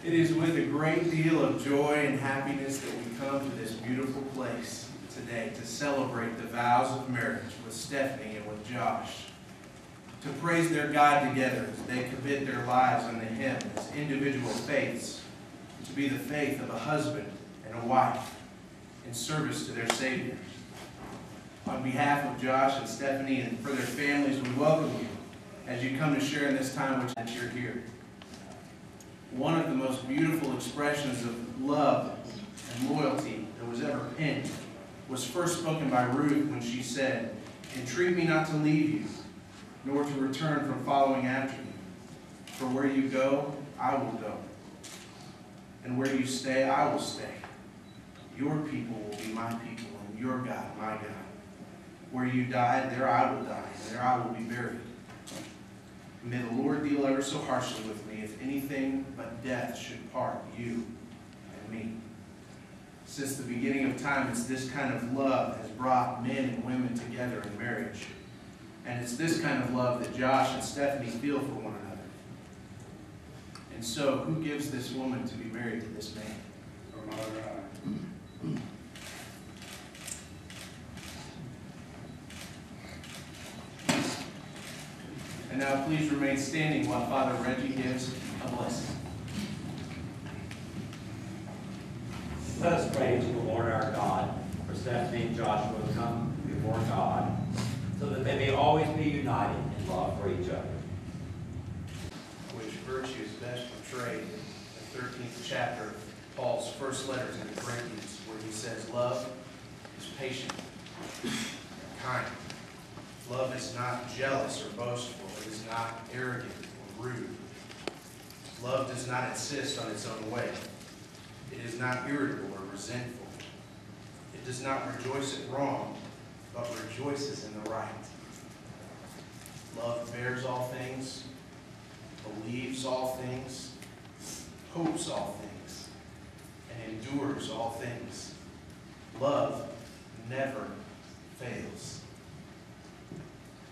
It is with a great deal of joy and happiness that we come to this beautiful place today to celebrate the vows of marriage with Stephanie and with Josh, to praise their God together as they commit their lives unto Him as individual faiths, to be the faith of a husband and a wife in service to their Savior. On behalf of Josh and Stephanie and for their families, we welcome you as you come to share in this time which that you're here. One of the most beautiful expressions of love and loyalty that was ever penned was first spoken by Ruth when she said, "Entreat me not to leave you, nor to return from following after you. For where you go, I will go. And where you stay, I will stay. Your people will be my people, and your God, my God. Where you died, there I will die, and there I will be buried. May the Lord deal ever so harshly with me, if anything but death should part you and me." Since the beginning of time, it's this kind of love has brought men and women together in marriage. And it's this kind of love that Josh and Stephanie feel for one another. And so, who gives this woman to be married to this man? Her mother and I. And now please remain standing while Father Reggie gives a blessing. Let us pray to the Lord our God for Stephanie and Joshua to come before God, so that they may always be united in love for each other. Which virtue is best portrayed in the 13th chapter of Paul's first letter to the Corinthians, where he says, "Love is patient and kind. Love is not jealous or boastful. It is not arrogant or rude. Love does not insist on its own way. It is not irritable or resentful. It does not rejoice at wrong, but rejoices in the right. Love bears all things, believes all things, hopes all things, and endures all things. Love never fails.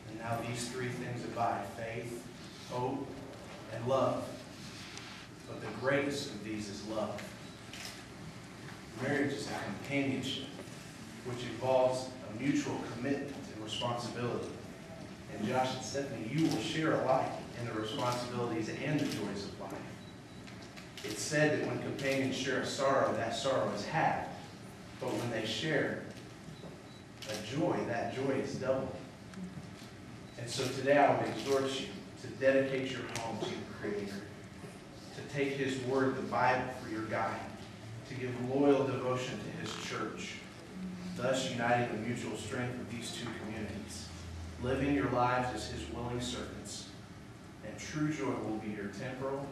And now these three things abide: faith, hope, and love. But the greatest of these is love. Marriage is a companionship which involves a mutual commitment and responsibility. And Josh and Stephanie, you will share alike in the responsibilities and the joys of life. It's said that when companions share a sorrow, that sorrow is halved. But when they share a joy, that joy is doubled. And so today I would exhort you to dedicate your home to your Creator, to take His Word, the Bible, for your guide, to give loyal devotion to His church, thus uniting the mutual strength of these two communities, living your lives as His willing servants, and true joy will be your temporal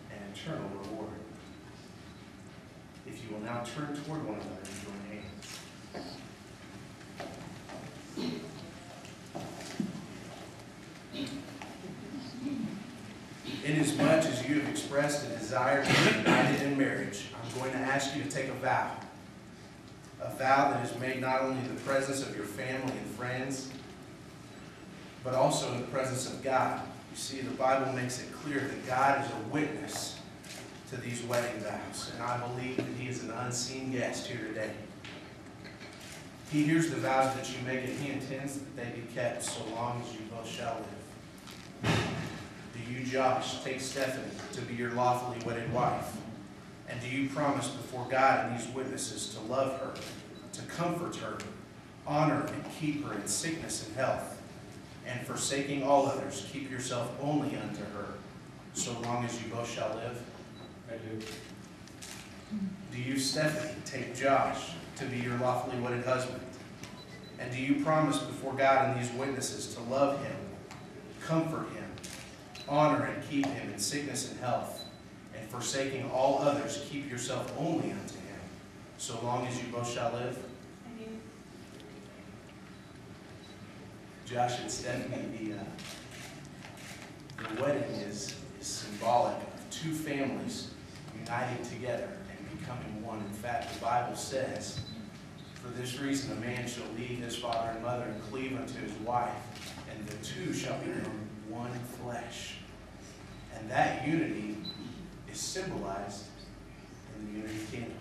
and eternal reward. If you will now turn toward one another and join hands. Inasmuch as you have expressed a desire to be united in marriage, I'm going to ask you to take a vow. A vow that is made not only in the presence of your family and friends, but also in the presence of God. You see, the Bible makes it clear that God is a witness to these wedding vows, and I believe that He is an unseen guest here today. He hears the vows that you make, and He intends that they be kept so long as you both shall live. Do you, Josh, take Stephanie to be your lawfully wedded wife? And do you promise before God and these witnesses to love her, to comfort her, honor and keep her in sickness and health, and forsaking all others, keep yourself only unto her, so long as you both shall live? I do. Do you, Stephanie, take Josh to be your lawfully wedded husband? And do you promise before God and these witnesses to love him, comfort him, honor and keep him in sickness and health, and forsaking all others, keep yourself only unto him, so long as you both shall live? I do. Josh and Stephanie, the wedding is symbolic of two families uniting together and becoming one. In fact, the Bible says, for this reason a man shall leave his father and mother and cleave unto his wife, and the two shall become one flesh. And that unity is symbolized in the unity candle.